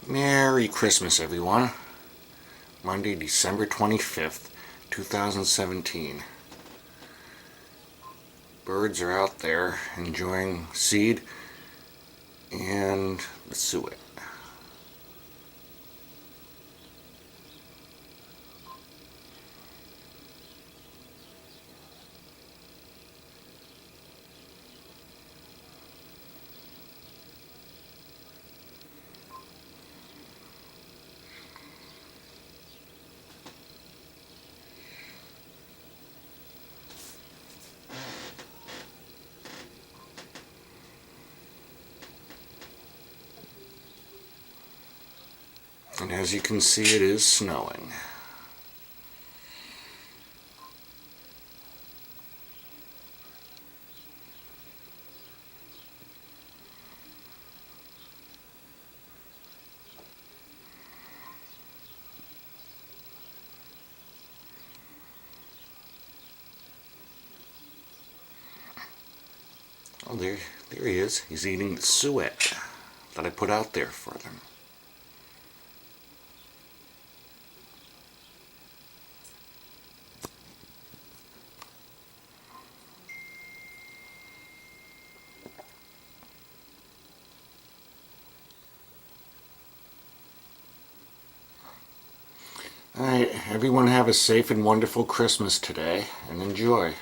Merry Christmas, everyone. Monday, December 25th, 2017. Birds are out there enjoying seed and the suet. And as you can see, it is snowing. Oh, there he is. He's eating the suet that I put out there for them. All right, everyone have a safe and wonderful Christmas today, and enjoy.